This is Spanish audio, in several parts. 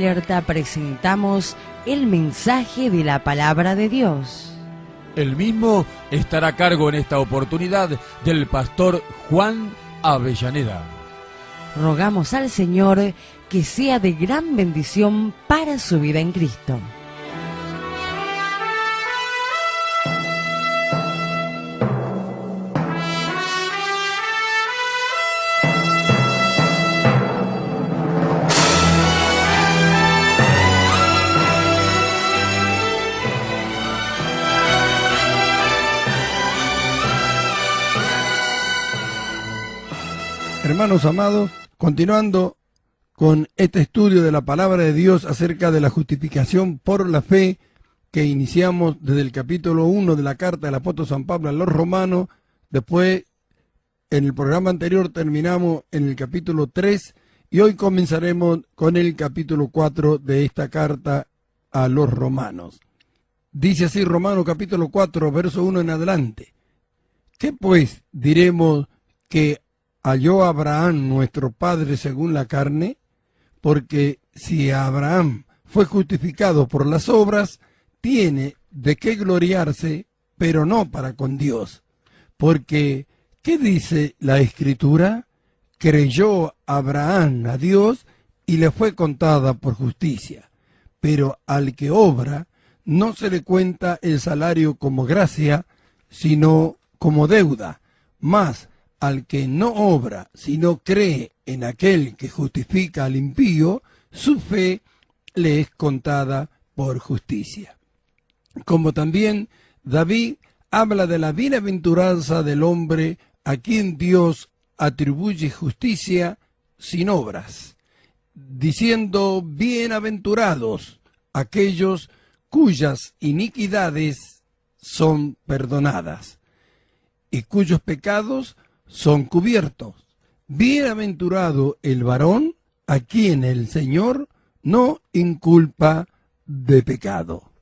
Alerta presentamos el mensaje de la palabra de Dios. El mismo estará a cargo en esta oportunidad del pastor Juan Avellaneda. Rogamos al Señor que sea de gran bendición para su vida en Cristo. Hermanos amados, continuando con este estudio de la palabra de Dios acerca de la justificación por la fe que iniciamos desde el capítulo 1 de la carta del apóstol San Pablo a los romanos. Después, en el programa anterior terminamos en el capítulo 3 y hoy comenzaremos con el capítulo 4 de esta carta a los romanos. Dice así Romanos capítulo 4, verso 1 en adelante. ¿Qué pues diremos que halló Abraham nuestro padre según la carne? Porque si Abraham fue justificado por las obras, tiene de qué gloriarse, pero no para con Dios. Porque, ¿qué dice la Escritura? Creyó Abraham a Dios y le fue contada por justicia. Pero al que obra, no se le cuenta el salario como gracia, sino como deuda. Mas al que no obra, sino cree en aquel que justifica al impío, su fe le es contada por justicia. Como también David habla de la bienaventuranza del hombre a quien Dios atribuye justicia sin obras, diciendo: bienaventurados aquellos cuyas iniquidades son perdonadas y cuyos pecados son cubiertos. Bienaventurado el varón a quien el Señor no inculpa de pecado.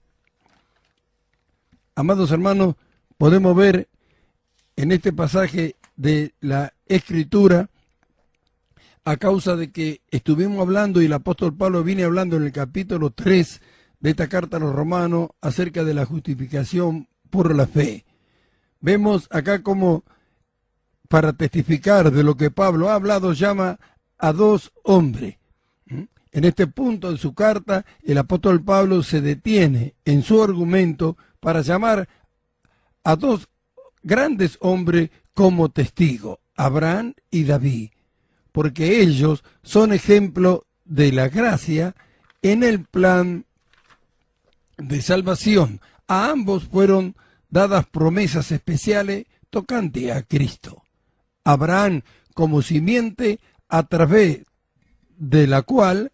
Amados hermanos, podemos ver en este pasaje de la Escritura, a causa de que estuvimos hablando y el apóstol Pablo viene hablando en el capítulo 3 de esta carta a los romanos acerca de la justificación por la fe. Vemos acá como, para testificar de lo que Pablo ha hablado, llama a dos hombres. En este punto de su carta, el apóstol Pablo se detiene en su argumento para llamar a dos grandes hombres como testigos, Abraham y David, porque ellos son ejemplo de la gracia en el plan de salvación. A ambos fueron dadas promesas especiales tocante a Cristo. Abraham como simiente a través de la cual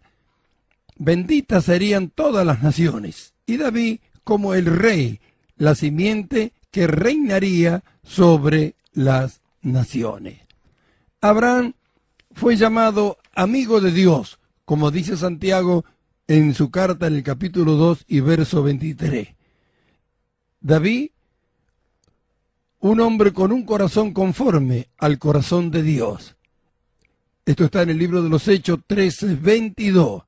benditas serían todas las naciones, y David como el rey, la simiente que reinaría sobre las naciones. Abraham fue llamado amigo de Dios, como dice Santiago en su carta en el capítulo 2 y verso 23. David, un hombre con un corazón conforme al corazón de Dios. Esto está en el libro de los Hechos 13:22.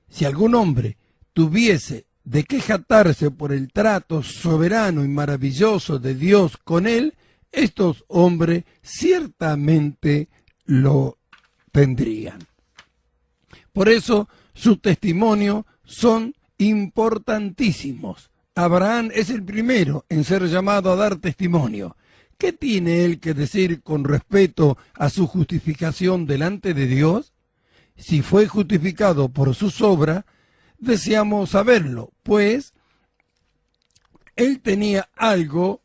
Si algún hombre tuviese de qué jactarse por el trato soberano y maravilloso de Dios con él, estos hombres ciertamente lo tendrían. Por eso sus testimonios son importantísimos. Abraham es el primero en ser llamado a dar testimonio. ¿Qué tiene él que decir con respecto a su justificación delante de Dios? Si fue justificado por sus obras, deseamos saberlo, pues él tenía algo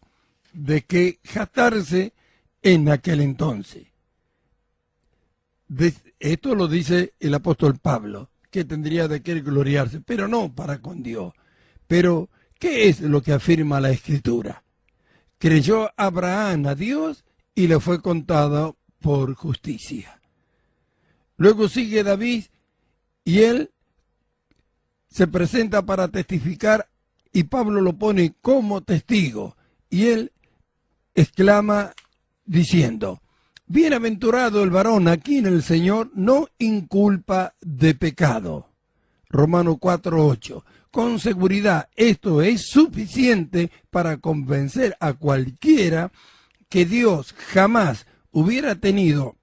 de que jactarse en aquel entonces. Esto lo dice el apóstol Pablo, que tendría de qué gloriarse, pero no para con Dios. Pero ¿qué es lo que afirma la Escritura? Creyó Abraham a Dios y le fue contado por justicia. Luego sigue David y él se presenta para testificar y Pablo lo pone como testigo. Y él exclama diciendo: bienaventurado el varón a quien el Señor no inculpa de pecado. Romanos 4:8. Con seguridad, esto es suficiente para convencer a cualquiera que Dios jamás hubiera tenido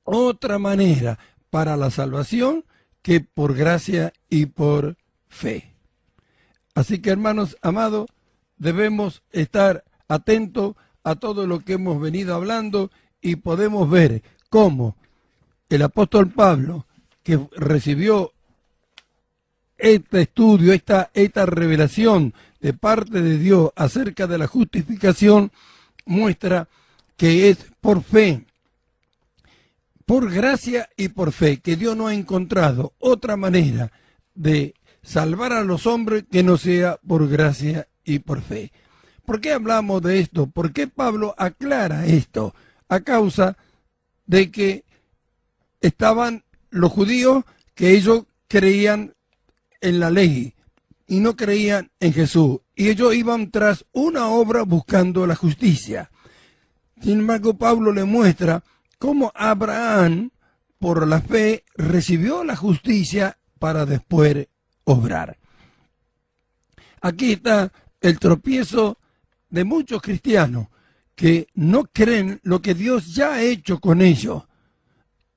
otra manera para la salvación que por gracia y por fe. Así que, hermanos amados, debemos estar atentos a todo lo que hemos venido hablando y podemos ver cómo el apóstol Pablo, que recibió este estudio, esta revelación de parte de Dios acerca de la justificación, muestra que es por fe, por gracia y por fe, que Dios no ha encontrado otra manera de salvar a los hombres que no sea por gracia y por fe. ¿Por qué hablamos de esto? ¿Por qué Pablo aclara esto? A causa de que estaban los judíos que ellos creían en la ley y no creían en Jesús, y ellos iban tras una obra buscando la justicia. Sin embargo, Pablo le muestra cómo Abraham, por la fe, recibió la justicia para después obrar. Aquí está el tropiezo de muchos cristianos que no creen lo que Dios ya ha hecho con ellos,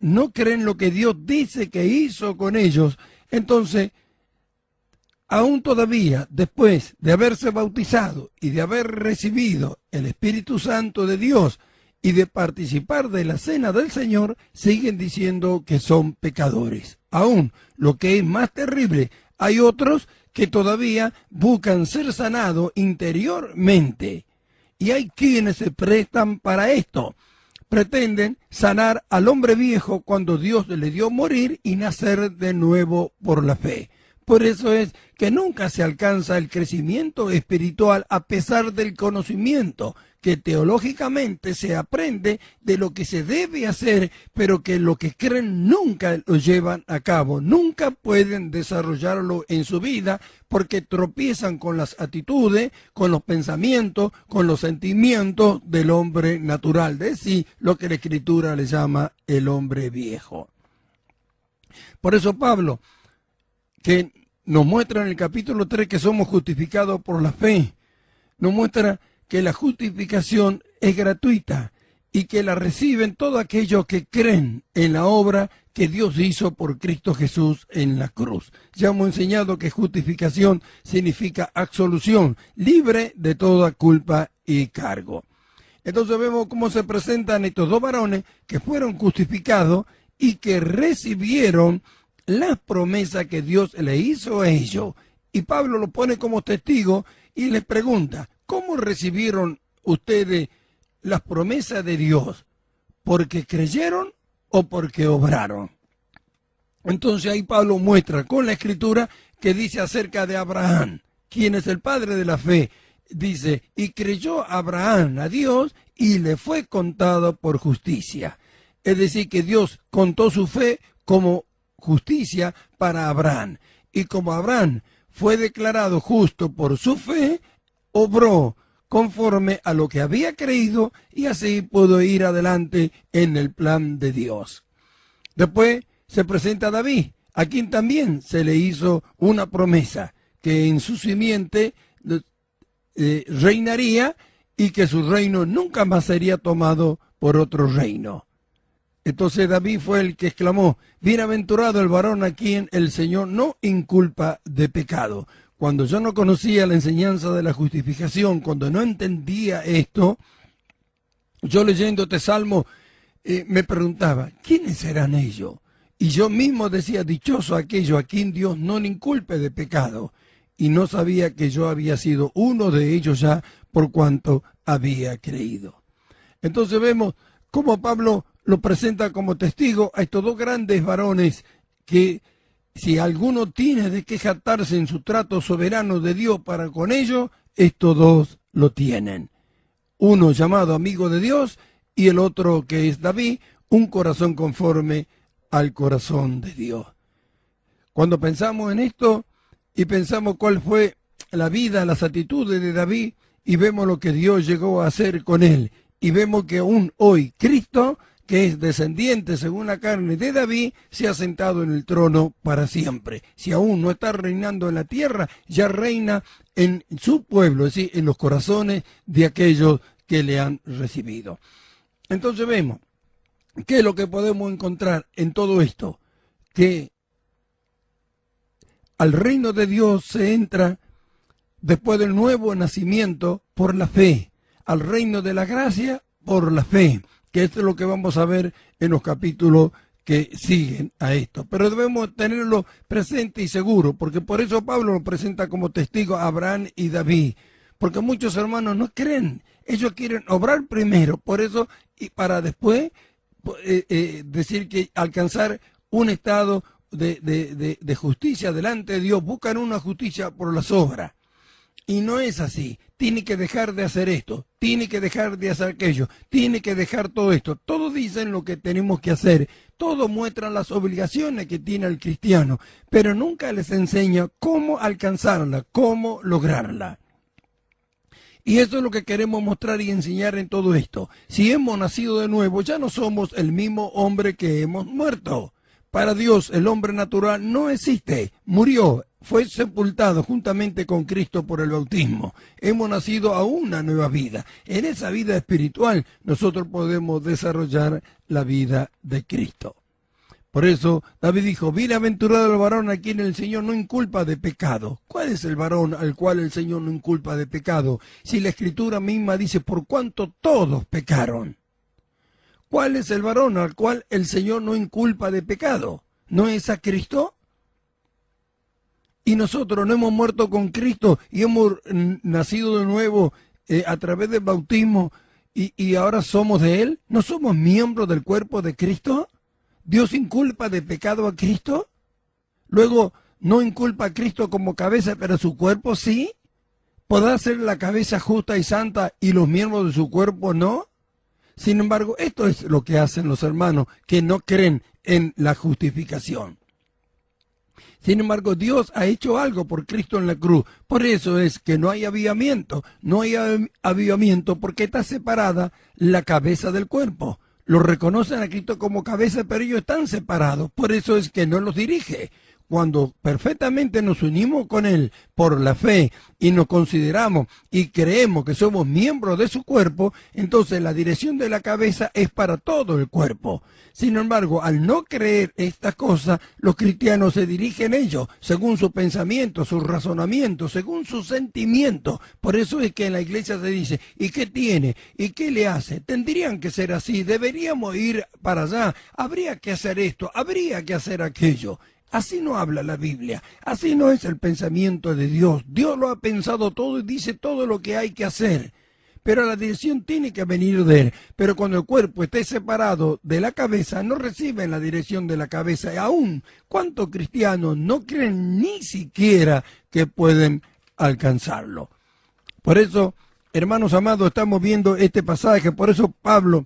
no creen lo que Dios dice que hizo con ellos. Entonces, aún todavía, después de haberse bautizado y de haber recibido el Espíritu Santo de Dios y de participar de la cena del Señor, siguen diciendo que son pecadores. Aún, lo que es más terrible, hay otros que todavía buscan ser sanados interiormente. Y hay quienes se prestan para esto. Pretenden sanar al hombre viejo cuando Dios le dio morir y nacer de nuevo por la fe. Por eso es que nunca se alcanza el crecimiento espiritual a pesar del conocimiento que teológicamente se aprende de lo que se debe hacer, pero que lo que creen nunca lo llevan a cabo, nunca pueden desarrollarlo en su vida porque tropiezan con las actitudes, con los pensamientos, con los sentimientos del hombre natural, es decir, lo que la Escritura le llama el hombre viejo. Por eso Pablo, que nos muestra en el capítulo 3 que somos justificados por la fe, nos muestra que la justificación es gratuita y que la reciben todos aquellos que creen en la obra que Dios hizo por Cristo Jesús en la cruz. Ya hemos enseñado que justificación significa absolución, libre de toda culpa y cargo. Entonces vemos cómo se presentan estos dos varones que fueron justificados y que recibieron las promesas que Dios le hizo a ellos. Y Pablo lo pone como testigo y les pregunta, ¿cómo recibieron ustedes las promesas de Dios? ¿Porque creyeron o porque obraron? Entonces ahí Pablo muestra con la Escritura que dice acerca de Abraham, quien es el padre de la fe. Dice, y creyó Abraham a Dios y le fue contado por justicia. Es decir, que Dios contó su fe como justicia para Abraham. Y como Abraham fue declarado justo por su fe, obró conforme a lo que había creído y así pudo ir adelante en el plan de Dios. Después se presenta David, a quien también se le hizo una promesa, que en su simiente reinaría y que su reino nunca más sería tomado por otro reino. Entonces David fue el que exclamó, bienaventurado el varón a quien el Señor no inculpa de pecado. Cuando yo no conocía la enseñanza de la justificación, cuando no entendía esto, yo leyendo este salmo me preguntaba, ¿quiénes serán ellos? Y yo mismo decía, dichoso aquello a quien Dios no le inculpe de pecado. Y no sabía que yo había sido uno de ellos ya por cuanto había creído. Entonces vemos cómo Pablo lo presenta como testigo a estos dos grandes varones que, si alguno tiene de qué jactarse en su trato soberano de Dios para con ellos, estos dos lo tienen. Uno llamado amigo de Dios y el otro que es David, un corazón conforme al corazón de Dios. Cuando pensamos en esto y pensamos cuál fue la vida, las actitudes de David y vemos lo que Dios llegó a hacer con él y vemos que aún hoy Cristo que es descendiente según la carne de David, se ha sentado en el trono para siempre. Si aún no está reinando en la tierra, ya reina en su pueblo, es decir, en los corazones de aquellos que le han recibido. Entonces vemos, ¿qué es lo que podemos encontrar en todo esto? Que al reino de Dios se entra después del nuevo nacimiento por la fe, al reino de la gracia por la fe, que esto es lo que vamos a ver en los capítulos que siguen a esto. Pero debemos tenerlo presente y seguro, porque por eso Pablo lo presenta como testigo a Abraham y David, porque muchos hermanos no creen, ellos quieren obrar primero, por eso, y para después decir que alcanzar un estado de justicia delante de Dios, buscan una justicia por las obras. Y no es así. Tiene que dejar de hacer esto, tiene que dejar de hacer aquello, tiene que dejar todo esto. Todos dicen lo que tenemos que hacer, todos muestran las obligaciones que tiene el cristiano, pero nunca les enseña cómo alcanzarla, cómo lograrla. Y eso es lo que queremos mostrar y enseñar en todo esto. Si hemos nacido de nuevo, ya no somos el mismo hombre que hemos muerto. Para Dios el hombre natural no existe, murió, fue sepultado juntamente con Cristo por el bautismo. Hemos nacido a una nueva vida. En esa vida espiritual nosotros podemos desarrollar la vida de Cristo. Por eso David dijo, bienaventurado el varón a quien el Señor no inculpa de pecado. ¿Cuál es el varón al cual el Señor no inculpa de pecado? Si la Escritura misma dice, por cuanto todos pecaron. ¿Cuál es el varón al cual el Señor no inculpa de pecado? ¿No es a Cristo? Y nosotros no hemos muerto con Cristo y hemos nacido de nuevo a través del bautismo y ahora somos de Él. ¿No somos miembros del cuerpo de Cristo? ¿Dios inculpa de pecado a Cristo? Luego, ¿no inculpa a Cristo como cabeza, pero su cuerpo sí? ¿Podrá ser la cabeza justa y santa y los miembros de su cuerpo no? Sin embargo, esto es lo que hacen los hermanos que no creen en la justificación. Sin embargo, Dios ha hecho algo por Cristo en la cruz. Por eso es que no hay avivamiento. No hay avivamiento porque está separada la cabeza del cuerpo. Lo reconocen a Cristo como cabeza, pero ellos están separados. Por eso es que no los dirige. Cuando perfectamente nos unimos con Él por la fe y nos consideramos y creemos que somos miembros de su cuerpo, entonces la dirección de la cabeza es para todo el cuerpo. Sin embargo, al no creer estas cosas, los cristianos se dirigen ellos según su pensamiento, su razonamiento, según su sentimiento. Por eso es que en la iglesia se dice, ¿y qué tiene? ¿Y qué le hace? Tendrían que ser así, deberíamos ir para allá, habría que hacer esto, habría que hacer aquello. Así no habla la Biblia, así no es el pensamiento de Dios. Dios lo ha pensado todo y dice todo lo que hay que hacer. Pero la dirección tiene que venir de Él. Pero cuando el cuerpo esté separado de la cabeza, no reciben la dirección de la cabeza. Y aún, ¿cuántos cristianos no creen ni siquiera que pueden alcanzarlo? Por eso, hermanos amados, estamos viendo este pasaje. Por eso Pablo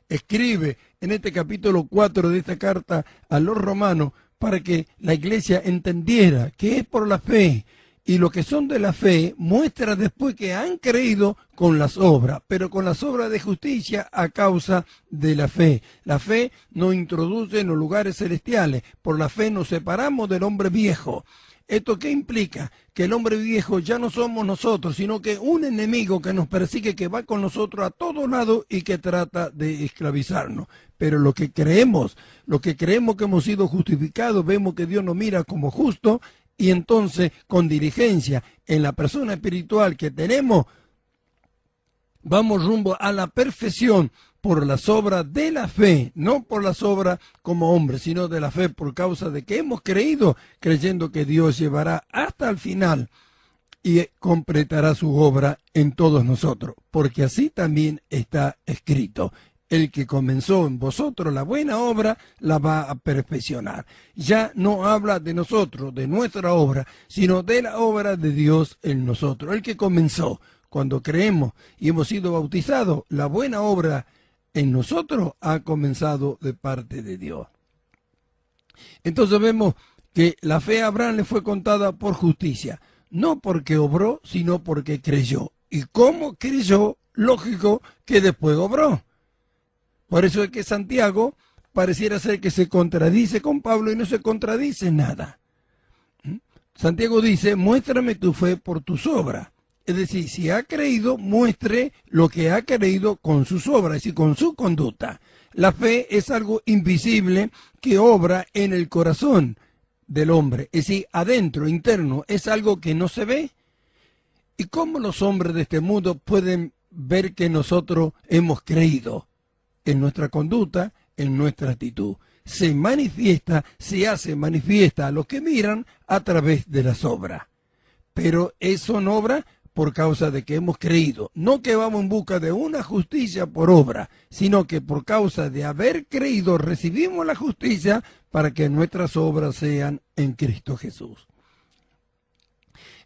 escribe en este capítulo 4 de esta carta a los romanos para que la iglesia entendiera que es por la fe y lo que son de la fe muestra después que han creído con las obras, pero con las obras de justicia a causa de la fe. La fe nos introduce en los lugares celestiales, por la fe nos separamos del hombre viejo. ¿Esto qué implica? Que el hombre viejo ya no somos nosotros, sino que un enemigo que nos persigue, que va con nosotros a todos lados y que trata de esclavizarnos. Pero lo que creemos que hemos sido justificados, vemos que Dios nos mira como justo y entonces con diligencia en la persona espiritual que tenemos, vamos rumbo a la perfección por las obras de la fe, no por las obras como hombres, sino de la fe por causa de que hemos creído, creyendo que Dios llevará hasta el final y completará su obra en todos nosotros, porque así también está escrito. El que comenzó en vosotros la buena obra, la va a perfeccionar. Ya no habla de nosotros, de nuestra obra, sino de la obra de Dios en nosotros. El que comenzó, cuando creemos y hemos sido bautizados, la buena obra en nosotros ha comenzado de parte de Dios. Entonces vemos que la fe a Abraham le fue contada por justicia, no porque obró, sino porque creyó. ¿Y cómo creyó? Lógico que después obró. Por eso es que Santiago pareciera ser que se contradice con Pablo y no se contradice en nada. Santiago dice, muéstrame tu fe por tus obras. Es decir, si ha creído, muestre lo que ha creído con sus obras, es decir, con su conducta. La fe es algo invisible que obra en el corazón del hombre, es decir, adentro, interno, es algo que no se ve. ¿Y cómo los hombres de este mundo pueden ver que nosotros hemos creído? En nuestra conducta, en nuestra actitud. Se manifiesta, se hace manifiesta a los que miran a través de las obras. Pero eso no obra por causa de que hemos creído. No que vamos en busca de una justicia por obra, sino que por causa de haber creído recibimos la justicia para que nuestras obras sean en Cristo Jesús.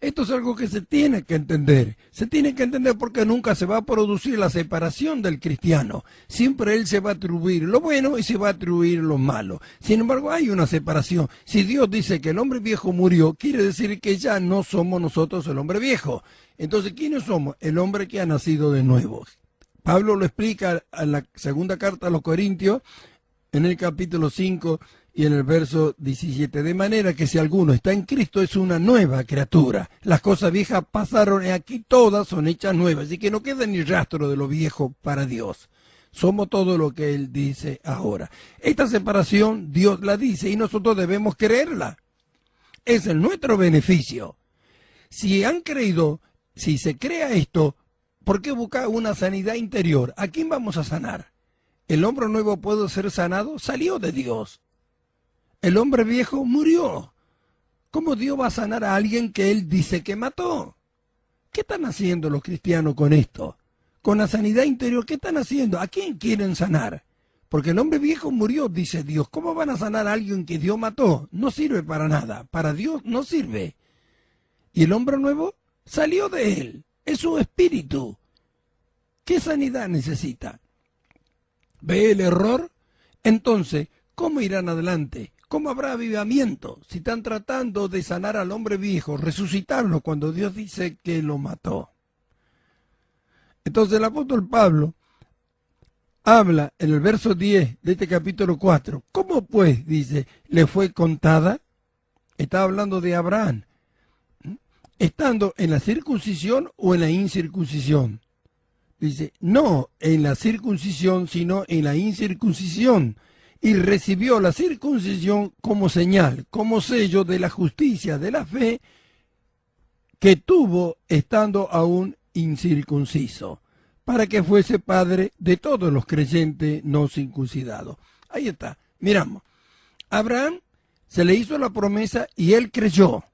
Esto es algo que se tiene que entender. Se tiene que entender porque nunca se va a producir la separación del cristiano. Siempre él se va a atribuir lo bueno y se va a atribuir lo malo. Sin embargo, hay una separación. Si Dios dice que el hombre viejo murió, quiere decir que ya no somos nosotros el hombre viejo. Entonces, ¿quiénes somos? El hombre que ha nacido de nuevo. Pablo lo explica en la segunda carta a los Corintios, en el capítulo 5 y en el verso 17. De manera que si alguno está en Cristo es una nueva criatura. Las cosas viejas pasaron y aquí todas son hechas nuevas. Así que no queda ni rastro de lo viejo para Dios. Somos todo lo que Él dice ahora. Esta separación Dios la dice y nosotros debemos creerla. Es en nuestro beneficio. Si han creído, si se crea esto, ¿por qué buscar una sanidad interior? ¿A quién vamos a sanar? ¿El hombre nuevo puede ser sanado? Salió de Dios. El hombre viejo murió. ¿Cómo Dios va a sanar a alguien que Él dice que mató? ¿Qué están haciendo los cristianos con esto? Con la sanidad interior, ¿qué están haciendo? ¿A quién quieren sanar? Porque el hombre viejo murió, dice Dios. ¿Cómo van a sanar a alguien que Dios mató? No sirve para nada. Para Dios no sirve. ¿Y el hombre nuevo? Salió de Él. Es su espíritu. ¿Qué sanidad necesita? ¿Ve el error? Entonces, ¿cómo irán adelante? ¿Cómo habrá avivamiento si están tratando de sanar al hombre viejo, resucitarlo cuando Dios dice que lo mató? Entonces el apóstol Pablo habla en el verso 10 de este capítulo 4. ¿Cómo pues, dice, le fue contada? Está hablando de Abraham. ¿Estando en la circuncisión o en la incircuncisión? Dice, no en la circuncisión, sino en la incircuncisión. Y recibió la circuncisión como señal, como sello de la justicia de la fe que tuvo estando aún incircunciso, para que fuese padre de todos los creyentes no circuncidados. Ahí está, miramos. Abraham se le hizo la promesa y él creyó.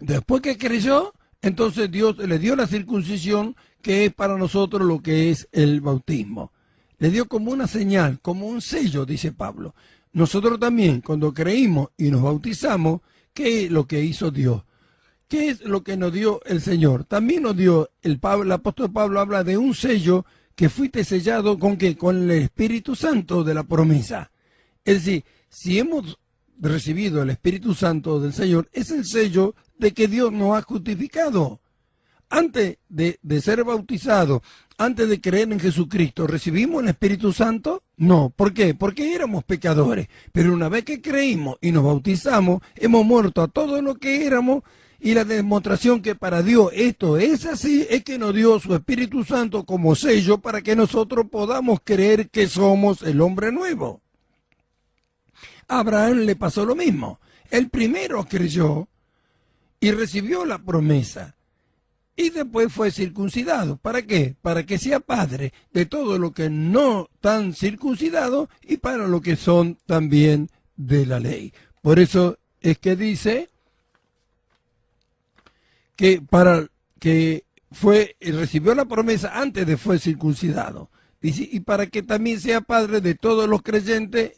Después que creyó, entonces Dios le dio la circuncisión, que es para nosotros lo que es el bautismo. Le dio como una señal, como un sello, dice Pablo. Nosotros también, cuando creímos y nos bautizamos, ¿qué es lo que hizo Dios? ¿Qué es lo que nos dio el Señor? También nos dio, el apóstol Pablo habla de un sello que fuiste sellado ¿con qué? Con el Espíritu Santo de la promesa. Es decir, si hemos recibido el Espíritu Santo del Señor, es el sello de que Dios nos ha justificado. Antes de ser bautizado, antes de creer en Jesucristo, ¿recibimos el Espíritu Santo? No. ¿Por qué? Porque éramos pecadores. Pero una vez que creímos y nos bautizamos, hemos muerto a todo lo que éramos, y la demostración que para Dios esto es así, es que nos dio su Espíritu Santo como sello para que nosotros podamos creer que somos el hombre nuevo. A Abraham le pasó lo mismo. El primero creyó y recibió la promesa. Y después fue circuncidado. ¿Para qué? Para que sea padre de todo lo que no están circuncidados y para lo que son también de la ley. Por eso es que dice que para que recibió la promesa antes de fue circuncidado. Dice, y para que también sea padre de todos los creyentes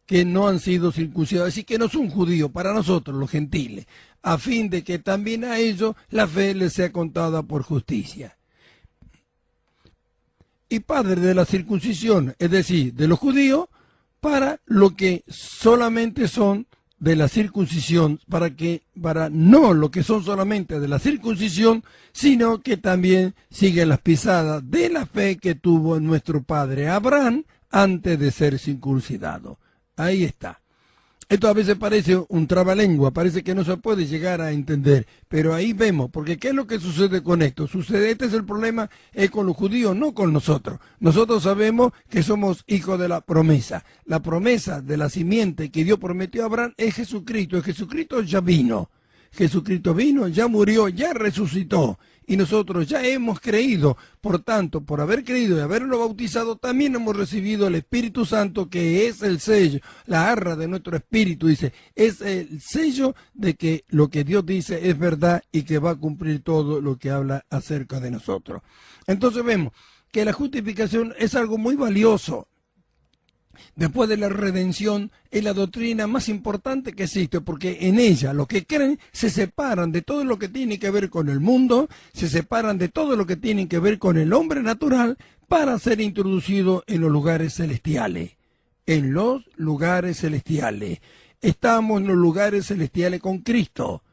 que no han sido circuncidados, así que no son judíos, para nosotros los gentiles, a fin de que también a ellos la fe les sea contada por justicia. Y padre de la circuncisión, es decir, de los judíos, para lo que solamente son de la circuncisión, para no lo que son solamente de la circuncisión, sino que también siguen las pisadas de la fe que tuvo nuestro padre Abraham antes de ser circuncidado. Ahí está. Esto a veces parece un trabalengua, parece que no se puede llegar a entender, pero ahí vemos, porque ¿qué es lo que sucede con esto? Este es el problema, es con los judíos, no con nosotros. Nosotros sabemos que somos hijos de la promesa. La promesa de la simiente que Dios prometió a Abraham es Jesucristo. Jesucristo ya vino. Jesucristo vino, ya murió, ya resucitó. Y nosotros ya hemos creído. Por tanto, por haber creído y haberlo bautizado, también hemos recibido el Espíritu Santo, que es el sello, la arra de nuestro espíritu, dice. Es el sello de que lo que Dios dice es verdad y que va a cumplir todo lo que habla acerca de nosotros. Entonces vemos que la justificación es algo muy valioso. Después de la redención, es la doctrina más importante que existe, porque en ella los que creen se separan de todo lo que tiene que ver con el mundo, se separan de todo lo que tiene que ver con el hombre natural, para ser introducidos en los lugares celestiales. En los lugares celestiales. Estamos en los lugares celestiales con Cristo.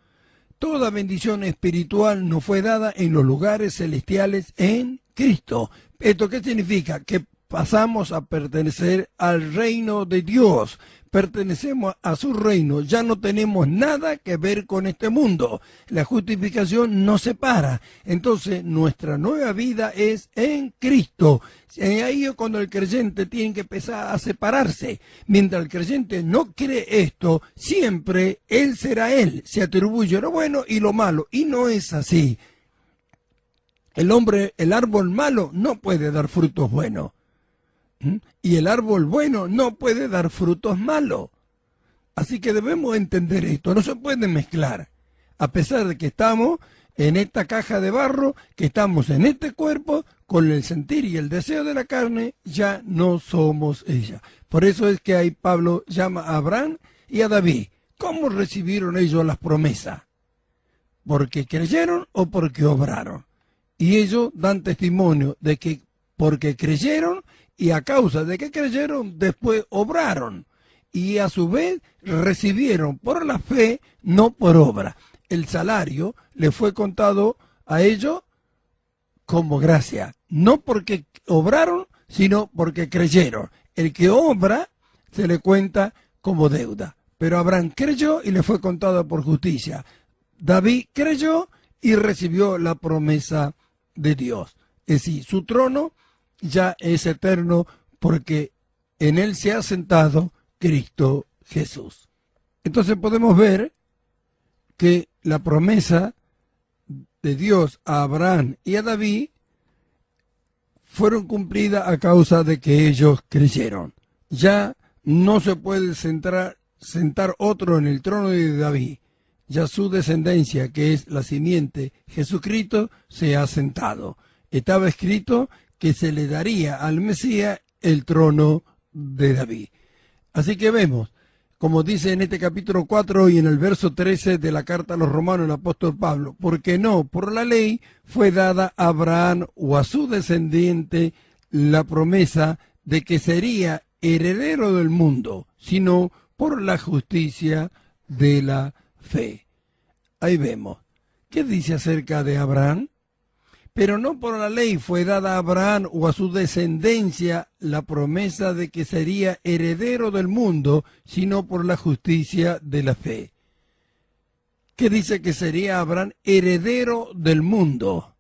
Toda bendición espiritual nos fue dada en los lugares celestiales en Cristo. ¿Esto qué significa? Que pasamos a pertenecer al reino de Dios, pertenecemos a su reino, ya no tenemos nada que ver con este mundo. La justificación nos separa, entonces nuestra nueva vida es en Cristo. Ahí es cuando el creyente tiene que empezar a separarse. Mientras el creyente no cree esto, siempre él será él, se atribuye lo bueno y lo malo, y no es así. El árbol malo no puede dar frutos buenos. Y el árbol bueno no puede dar frutos malos. Así que debemos entender esto, no se puede mezclar. A pesar de que estamos en esta caja de barro, que estamos en este cuerpo, con el sentir y el deseo de la carne, ya no somos ella. Por eso es que ahí Pablo llama a Abraham y a David. ¿Cómo recibieron ellos las promesas? ¿Porque creyeron o porque obraron? Y ellos dan testimonio de que porque creyeron, y a causa de que creyeron, después obraron. Y a su vez recibieron por la fe, no por obra. El salario le fue contado a ellos como gracia. No porque obraron, sino porque creyeron. El que obra se le cuenta como deuda. Pero Abraham creyó y le fue contado por justicia. David creyó y recibió la promesa de Dios. Es decir, su trono ya es eterno, porque en él se ha sentado Cristo Jesús. Entonces podemos ver que la promesa de Dios a Abraham y a David fueron cumplidas a causa de que ellos creyeron. Ya no se puede sentar otro en el trono de David. Ya su descendencia, que es la simiente Jesucristo, se ha sentado. Estaba escrito que se le daría al Mesías el trono de David. Así que vemos, como dice en este capítulo 4 y en el verso 13 de la carta a los romanos el apóstol Pablo, porque no por la ley fue dada a Abraham o a su descendiente la promesa de que sería heredero del mundo, sino por la justicia de la fe. Ahí vemos. ¿Qué dice acerca de Abraham? Pero no por la ley fue dada a Abraham o a su descendencia la promesa de que sería heredero del mundo, sino por la justicia de la fe. ¿Qué dice que sería Abraham heredero del mundo?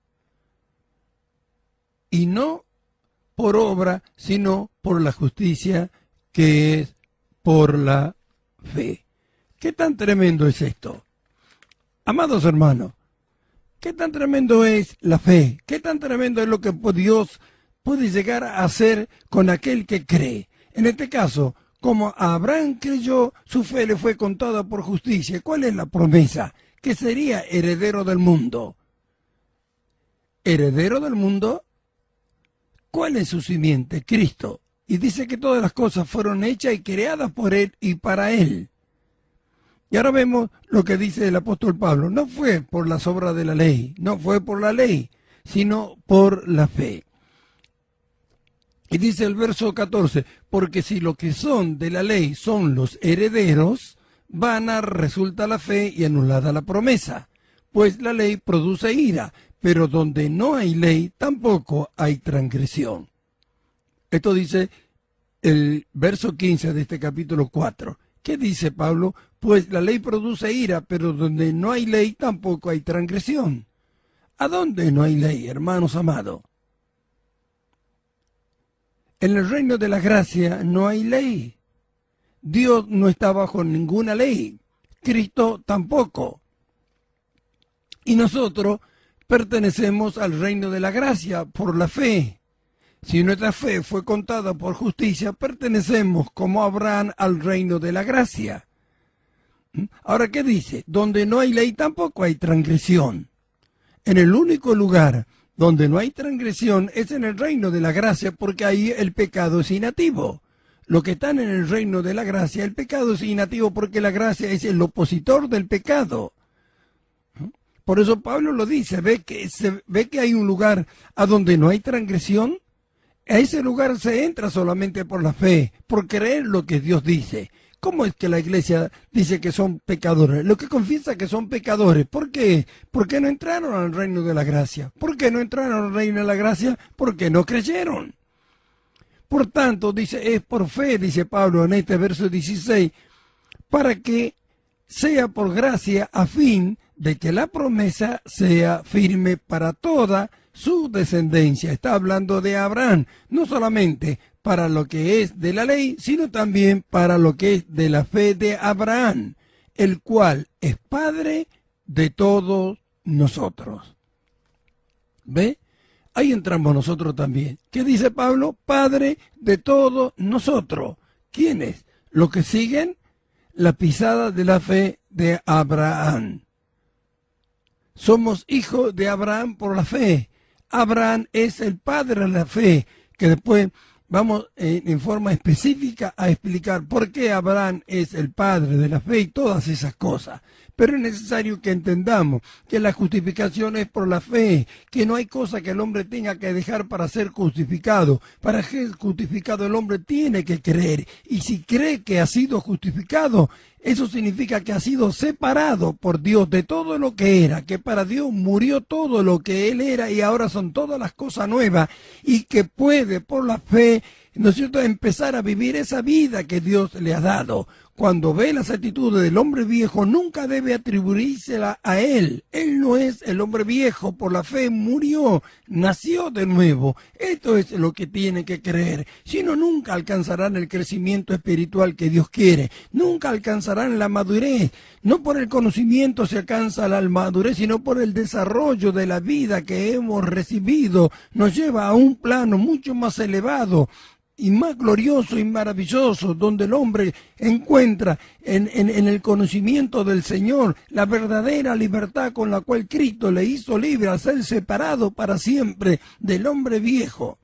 Y no por obra, sino por la justicia que es por la fe. ¿Qué tan tremendo es esto? Amados hermanos, ¿qué tan tremendo es la fe? ¿Qué tan tremendo es lo que Dios puede llegar a hacer con aquel que cree? En este caso, como Abraham creyó, su fe le fue contada por justicia. ¿Cuál es la promesa? Que sería heredero del mundo. ¿Heredero del mundo? ¿Cuál es su simiente? Cristo. Y dice que todas las cosas fueron hechas y creadas por Él y para Él. Y ahora vemos lo que dice el apóstol Pablo. No fue por las obras de la ley, no fue por la ley, sino por la fe. Y dice el verso 14, porque si lo que son de la ley son los herederos, vana resulta la fe y anulada la promesa, pues la ley produce ira, pero donde no hay ley tampoco hay transgresión. Esto dice el verso 15 de este capítulo 4. ¿Qué dice Pablo? Pues la ley produce ira, pero donde no hay ley tampoco hay transgresión. ¿A dónde no hay ley, hermanos amados? En el reino de la gracia no hay ley. Dios no está bajo ninguna ley. Cristo tampoco. Y nosotros pertenecemos al reino de la gracia por la fe. Si nuestra fe fue contada por justicia, pertenecemos como Abraham al reino de la gracia. Ahora, ¿qué dice? Donde no hay ley tampoco hay transgresión. En el único lugar donde no hay transgresión es en el reino de la gracia, porque ahí el pecado es inactivo. Los que están en el reino de la gracia, el pecado es inactivo porque la gracia es el opositor del pecado. Por eso Pablo lo dice, ve que hay un lugar a donde no hay transgresión. A ese lugar se entra solamente por la fe, por creer lo que Dios dice. ¿Cómo es que la iglesia dice que son pecadores? Los que confiesan que son pecadores. ¿Por qué? ¿Por qué no entraron al reino de la gracia? ¿Por qué no entraron al reino de la gracia? Porque no creyeron. Por tanto, dice, es por fe, dice Pablo en este verso 16, para que sea por gracia a fin de que la promesa sea firme para toda su descendencia. Está hablando de Abraham, no solamente para lo que es de la ley, sino también para lo que es de la fe de Abraham, el cual es padre de todos nosotros. ¿Ve? Ahí entramos nosotros también. ¿Qué dice Pablo? Padre de todos nosotros. ¿Quiénes? Los que siguen la pisada de la fe de Abraham. Somos hijos de Abraham por la fe. Abraham es el padre de la fe, que después vamos en forma específica a explicar por qué Abraham es el padre de la fe y todas esas cosas. Pero es necesario que entendamos que la justificación es por la fe, que no hay cosa que el hombre tenga que dejar para ser justificado. Para ser justificado el hombre tiene que creer. Y si cree que ha sido justificado, eso significa que ha sido separado por Dios de todo lo que era, que para Dios murió todo lo que Él era y ahora son todas las cosas nuevas y que puede por la fe, ¿no es cierto?, empezar a vivir esa vida que Dios le ha dado. Cuando ve las actitudes del hombre viejo, nunca debe atribuírsela a él. Él no es el hombre viejo, por la fe murió, nació de nuevo. Esto es lo que tiene que creer. Si no, nunca alcanzarán el crecimiento espiritual que Dios quiere. Nunca alcanzarán la madurez. No por el conocimiento se alcanza la madurez, sino por el desarrollo de la vida que hemos recibido. Nos lleva a un plano mucho más elevado y más glorioso y maravilloso, donde el hombre encuentra en el conocimiento del Señor la verdadera libertad con la cual Cristo le hizo libre al ser separado para siempre del hombre viejo.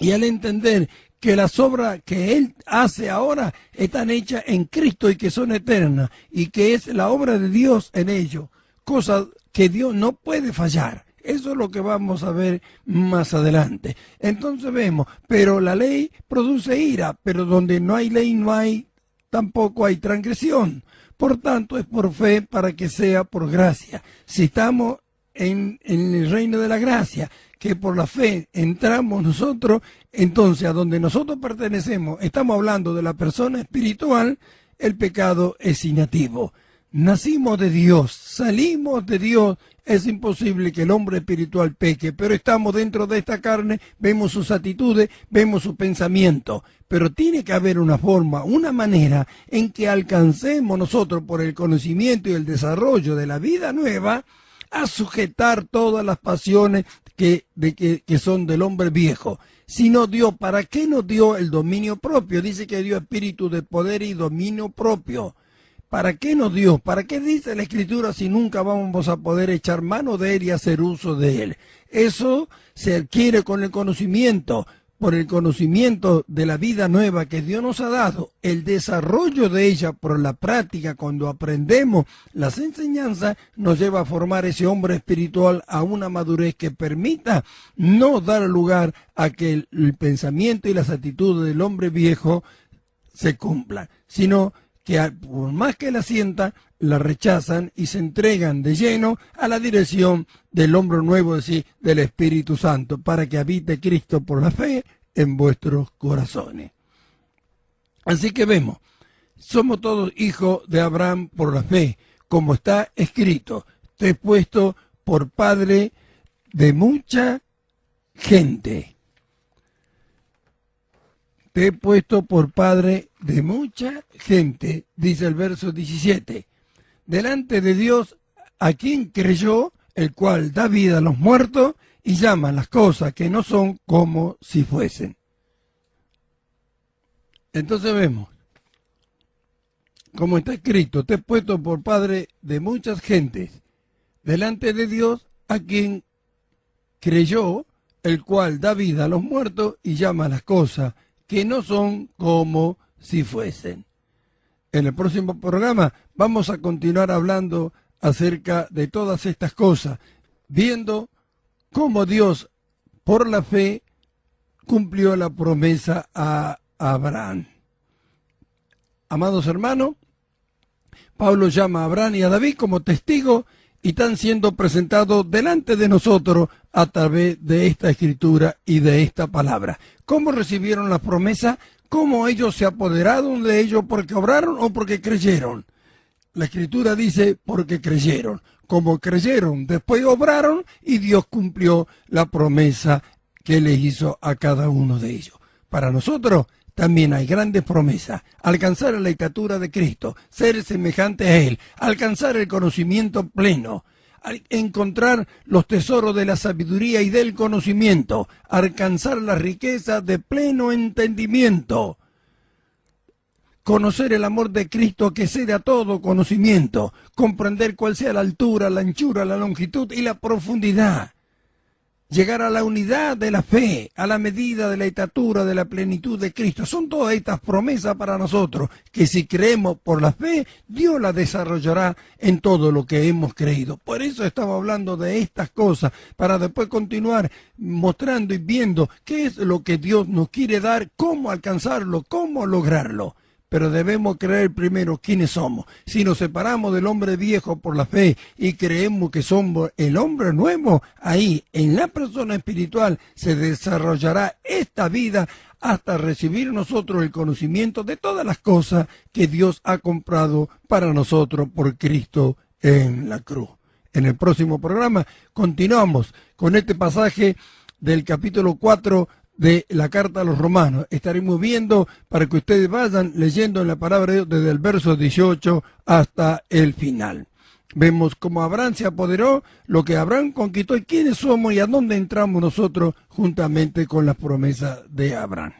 Y al entender que las obras que Él hace ahora están hechas en Cristo y que son eternas, y que es la obra de Dios en ello, cosa que Dios no puede fallar. Eso es lo que vamos a ver más adelante. Entonces vemos, pero la ley produce ira, pero donde no hay ley tampoco hay transgresión. Por tanto, es por fe para que sea por gracia. Si estamos en el reino de la gracia, que por la fe entramos nosotros, entonces a donde nosotros pertenecemos, estamos hablando de la persona espiritual, el pecado es inactivo. Nacimos de Dios, salimos de Dios, es imposible que el hombre espiritual peque, pero estamos dentro de esta carne, vemos sus actitudes, vemos su pensamiento, pero tiene que haber una forma, una manera en que alcancemos nosotros por el conocimiento y el desarrollo de la vida nueva a sujetar todas las pasiones que son del hombre viejo. Si no Dios, ¿para qué nos dio el dominio propio? Dice que dio espíritu de poder y dominio propio. ¿Para qué nos dio? ¿Para qué dice la Escritura si nunca vamos a poder echar mano de Él y hacer uso de Él? Eso se adquiere con el conocimiento, por el conocimiento de la vida nueva que Dios nos ha dado, el desarrollo de ella por la práctica, cuando aprendemos las enseñanzas, nos lleva a formar ese hombre espiritual a una madurez que permita no dar lugar a que el pensamiento y las actitudes del hombre viejo se cumplan, sino que por más que la sientan, la rechazan y se entregan de lleno a la dirección del hombre nuevo, es decir, del Espíritu Santo, para que habite Cristo por la fe en vuestros corazones. Así que vemos, somos todos hijos de Abraham por la fe, como está escrito, te he puesto por padre de mucha gente. Te he puesto por padre de mucha gente, dice el verso 17. Delante de Dios, a quien creyó, el cual da vida a los muertos y llama las cosas que no son como si fuesen. Entonces vemos, como está escrito, te he puesto por padre de muchas gentes, delante de Dios, a quien creyó, el cual da vida a los muertos y llama las cosas que no son como si fuesen. En el próximo programa vamos a continuar hablando acerca de todas estas cosas, viendo cómo Dios, por la fe, cumplió la promesa a Abraham. Amados hermanos, Pablo llama a Abraham y a David como testigos y están siendo presentados delante de nosotros a través de esta escritura y de esta palabra. ¿Cómo recibieron la promesa? ¿Cómo ellos se apoderaron de ellos? ¿Porque obraron o porque creyeron? La escritura dice porque creyeron. Como creyeron, después obraron y Dios cumplió la promesa que les hizo a cada uno de ellos. Para nosotros también hay grandes promesas: alcanzar la estatura de Cristo, ser semejante a Él, alcanzar el conocimiento pleno, encontrar los tesoros de la sabiduría y del conocimiento, alcanzar la riqueza de pleno entendimiento, conocer el amor de Cristo que excede a todo conocimiento, comprender cuál sea la altura, la anchura, la longitud y la profundidad, llegar a la unidad de la fe, a la medida de la estatura de la plenitud de Cristo. Son todas estas promesas para nosotros, que si creemos por la fe, Dios las desarrollará en todo lo que hemos creído. Por eso estamos hablando de estas cosas, para después continuar mostrando y viendo qué es lo que Dios nos quiere dar, cómo alcanzarlo, cómo lograrlo. Pero debemos creer primero quiénes somos. Si nos separamos del hombre viejo por la fe y creemos que somos el hombre nuevo, ahí en la persona espiritual se desarrollará esta vida hasta recibir nosotros el conocimiento de todas las cosas que Dios ha comprado para nosotros por Cristo en la cruz. En el próximo programa continuamos con este pasaje del capítulo 4 de la carta a los romanos. Estaremos viendo para que ustedes vayan leyendo en la palabra de Dios desde el verso 18 hasta el final. Vemos cómo Abraham se apoderó, lo que Abraham conquistó y quiénes somos y a dónde entramos nosotros juntamente con las promesas de Abraham.